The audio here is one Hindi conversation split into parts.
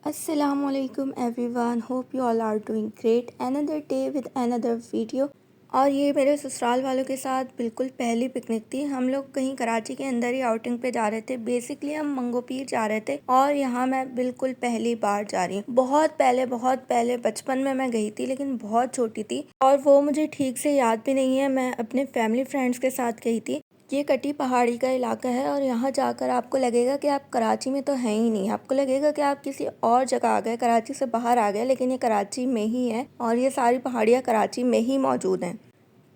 Assalamualaikum everyone, hope you all are doing great. Another day with another video. और ये मेरे ससुराल वालों के साथ बिल्कुल पहली पिकनिक थी। हम लोग कहीं कराची के अंदर ही आउटिंग पे जा रहे थे। बेसिकली हम मंगो पीर जा रहे थे और यहाँ मैं बिल्कुल पहली बार जा रही हूँ। बहुत पहले बचपन में मैं गई थी, लेकिन बहुत छोटी थी और वो मुझे ठीक से याद भी नहीं है। मैं अपने फैमिली फ्रेंड्स के साथ गई थी। ये कटी पहाड़ी का इलाका है और यहाँ जाकर आपको लगेगा कि आप कराची में तो हैं ही नहीं। आपको लगेगा कि आप किसी और जगह आ गए, कराची से बाहर आ गए, लेकिन ये कराची में ही है और ये सारी पहाड़ियाँ कराची में ही मौजूद हैं।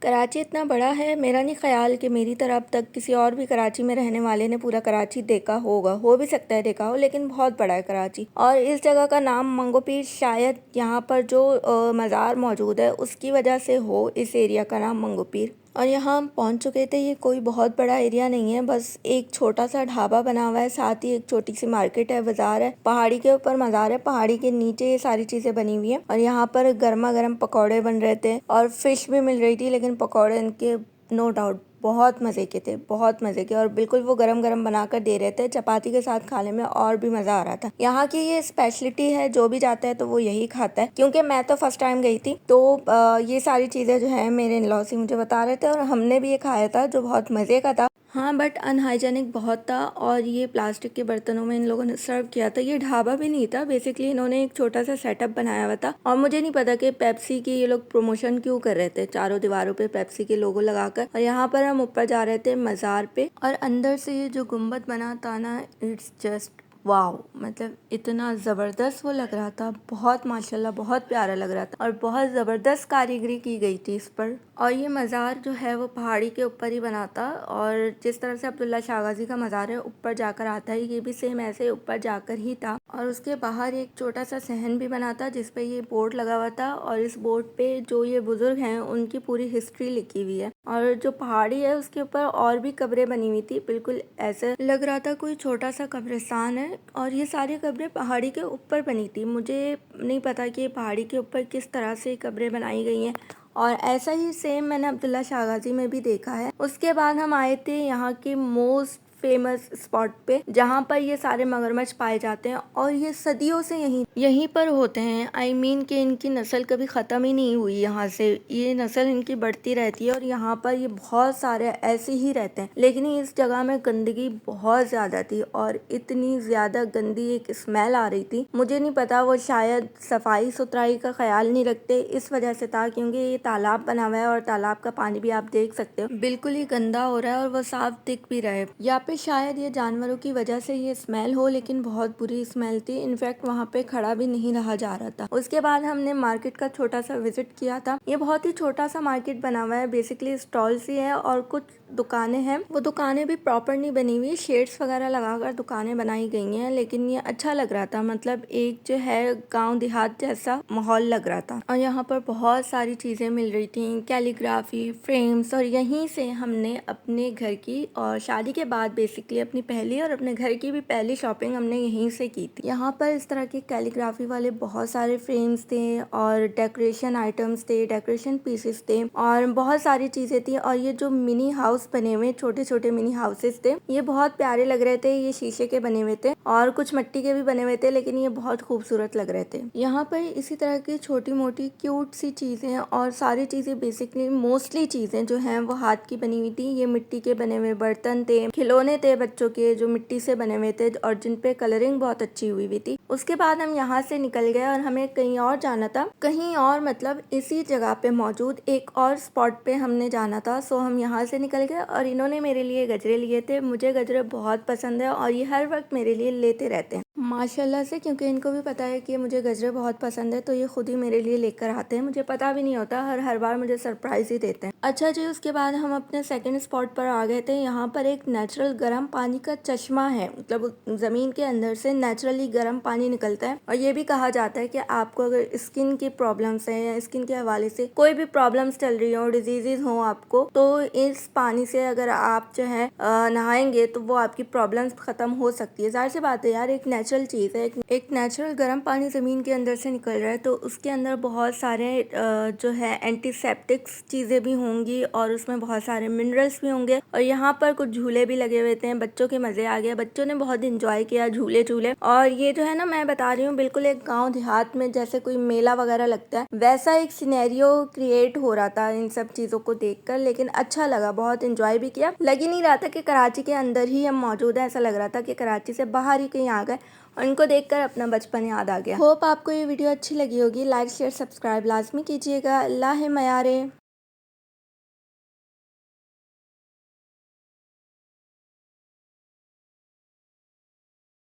कराची इतना बड़ा है, मेरा नहीं ख्याल कि मेरी तरह अब तक किसी और भी कराची में रहने वाले ने पूरा कराची देखा होगा। हो भी सकता है देखा हो, लेकिन बहुत बड़ा है कराची। और इस जगह का नाम मंगो पीर शायद यहाँ पर जो मज़ार मौजूद है उसकी वजह से हो इस एरिया का नाम मंगो पीर। और यहाँ हम पहुँच चुके थे। ये कोई बहुत बड़ा एरिया नहीं है, बस एक छोटा सा ढाबा बना हुआ है, साथ ही एक छोटी सी मार्केट है, बाजार है। पहाड़ी के ऊपर मज़ार है, पहाड़ी के नीचे ये सारी चीज़ें बनी हुई हैं। और यहाँ पर गर्मा गर्म पकौड़े बन रहे थे और फिश भी मिल रही थी, लेकिन पकौड़े इनके नो डाउट बहुत मज़े के थे, बहुत मज़े के। और बिल्कुल वो गरम गरम बनाकर दे रहे थे, चपाती के साथ खाने में और भी मज़ा आ रहा था। यहाँ की ये स्पेशलिटी है, जो भी जाता है तो वो यही खाता है। क्योंकि मैं तो फर्स्ट टाइम गई थी, तो ये सारी चीज़ें जो है मेरे इन-लॉज़ ही मुझे बता रहे थे और हमने भी ये खाया था, जो बहुत मज़े का था। हाँ, बट अनहाइजेनिक बहुत था और ये प्लास्टिक के बर्तनों में इन लोगों ने सर्व किया था। ये ढाबा भी नहीं था, बेसिकली इन्होंने एक छोटा सा सेटअप बनाया हुआ था। और मुझे नहीं पता कि पेप्सी की ये लोग प्रमोशन क्यों कर रहे थे, चारों दीवारों पे पेप्सी के लोगो लगाकर। और यहाँ पर हम ऊपर जा रहे थे मज़ार पे, और अंदर से ये जो गुम्बद बना था ना, इट्स जस्ट वाओ। मतलब इतना ज़बरदस्त वो लग रहा था, बहुत माशाल्लाह बहुत प्यारा लग रहा था और बहुत ज़बरदस्त कारीगरी की गई थी इस पर। और ये मज़ार जो है वो पहाड़ी के ऊपर ही बना था, और जिस तरह से अब्दुल्ला शाह गाज़ी का मज़ार है ऊपर जाकर आता है, ये भी सेम ऐसे ऊपर जाकर ही था। और उसके बाहर एक छोटा सा सहन भी बना था जिसपे ये बोर्ड लगा हुआ था, और इस बोर्ड पे जो ये बुजुर्ग हैं उनकी पूरी हिस्ट्री लिखी हुई है। और जो पहाड़ी है उसके ऊपर और भी कब्रें बनी हुई थी, बिल्कुल ऐसे लग रहा था कोई छोटा सा कब्रिस्तान है। और ये सारी कब्रें पहाड़ी के ऊपर बनी थी। मुझे नहीं पता कि पहाड़ी के ऊपर किस तरह से कब्रें बनाई गई हैं, और ऐसा ही सेम मैंने अब्दुल्ला शाह गाज़ी में भी देखा है। उसके बाद हम आए थे यहाँ के मोस्ट फेमस स्पॉट पे, जहाँ पर ये सारे मगरमच्छ पाए जाते हैं और ये सदियों से यहीं पर होते हैं। आई मीन कि इनकी नस्ल कभी ख़त्म ही नहीं हुई। यहाँ से ये नस्ल इनकी बढ़ती रहती है और यहाँ पर ये बहुत सारे ऐसे ही रहते हैं। लेकिन इस जगह में गंदगी बहुत ज़्यादा थी और इतनी ज़्यादा गंदी एक स्मेल आ रही थी। मुझे नहीं पता, वो शायद सफाई सुथराई का ख्याल नहीं रखते, इस वजह से था। क्योंकि ये तालाब बना हुआ है और तालाब का पानी भी आप देख सकते हो बिल्कुल ही गंदा हो रहा है और वो साफ दिख भी रहा है। या पे शायद ये जानवरों की वजह से ये स्मेल हो, लेकिन बहुत बुरी स्मेल थी। इनफैक्ट वहाँ पे खड़ा भी नहीं रहा जा रहा था। उसके बाद हमने मार्केट का छोटा सा विजिट किया था। ये बहुत ही छोटा सा मार्केट बना हुआ है, बेसिकली स्टॉल सी है और कुछ दुकानें हैं। वो दुकानें भी प्रॉपर नहीं बनी हुई, शेड्स वगैरह लगाकर दुकानें बनाई गई हैं, लेकिन ये अच्छा लग रहा था। मतलब एक जो है गांव देहात जैसा माहौल लग रहा था। और यहाँ पर बहुत सारी चीज़ें मिल रही थी, कैलीग्राफी, फ्रेम्स। और यहीं से हमने अपने घर की और शादी के बाद बेसिकली अपनी पहली और अपने घर की भी पहली शॉपिंग हमने यहीं से की थी। यहाँ पर इस तरह के कैलीग्राफी वाले बहुत सारे फ्रेम्स थे और डेकोरेशन आइटम्स थे, डेकोरेशन पीसेस थे और बहुत सारी चीज़ें थी। और ये जो मिनी हाउस बने हुए, छोटे छोटे मिनी हाउसेस थे, ये बहुत प्यारे लग रहे थे। ये शीशे के बने हुए थे और कुछ मिट्टी के भी बने हुए थे, लेकिन ये बहुत खूबसूरत लग रहे थे। यहाँ पर इसी तरह की छोटी मोटी क्यूट सी चीज़ें और सारी चीज़ें, बेसिकली मोस्टली चीज़ें जो हैं वो हाथ की बनी हुई थी। ये मिट्टी के बने हुए बर्तन थे, खिलौने थे बच्चों के जो मिट्टी से बने हुए थे और जिन पे कलरिंग बहुत अच्छी हुई थी। उसके बाद हम यहाँ से निकल गए और हमें कहीं और जाना था। कहीं और मतलब इसी जगह पे मौजूद एक और स्पॉट पे हमने जाना था। सो हम यहाँ से निकल गए और इन्होंने मेरे लिए गजरे लिए थे। मुझे गजरे बहुत पसंद है और ये हर वक्त मेरे लिए लेते रहते हैं माशाल्लाह से, क्योंकि इनको भी पता है कि मुझे गजरे बहुत पसंद है, तो ये खुद ही मेरे लिए लेकर आते हैं। मुझे पता भी नहीं होता, हर बार मुझे सरप्राइज ही देते हैं। अच्छा जी, उसके बाद हम अपने सेकंड स्पॉट पर आ गए थे। यहाँ पर एक नेचुरल गर्म पानी का चश्मा है, मतलब ज़मीन के अंदर से नेचुरली गर्म पानी निकलता है। और ये भी कहा जाता है कि आपको अगर स्किन की प्रॉब्लम्स है या स्किन के हवाले से कोई भी प्रॉब्लम्स चल रही हो, डिजीजेज हो आपको, तो इस पानी से अगर आप जो है नहाएंगे तो वो आपकी प्रॉब्लम्स खत्म हो सकती है। जाहिर सी बात है यार, एक नेचुरल चीज़ है, एक नेचुरल गर्म पानी ज़मीन के अंदर से निकल रहा है, तो उसके अंदर बहुत सारे जो है एंटीसेप्टिक्स चीज़ें भी होंगी और उसमें बहुत सारे मिनरल्स भी होंगे। और यहाँ पर कुछ झूले भी लगे हुए थे, बच्चों के मज़े आ गए, बच्चों ने बहुत इंजॉय किया झूले झूले। और ये जो है ना, मैं बता रही हूँ, बिल्कुल एक गाँव देहात में जैसे कोई मेला वगैरह लगता है वैसा एक सिनेरियो क्रिएट हो रहा था इन सब चीज़ों को देखकर। लेकिन अच्छा लगा, बहुत इंजॉय भी किया। लग ही नहीं रहा था कि कराची के अंदर ही हम मौजूद हैं, ऐसा लग रहा था कि कराची से बाहर ही कहीं आ गए। और इनको देखकर अपना बचपन याद आ गया। होप आपको ये वीडियो अच्छी लगी होगी। लाइक शेयर सब्सक्राइब लाजमी कीजिएगा। अल्लाह मायारे।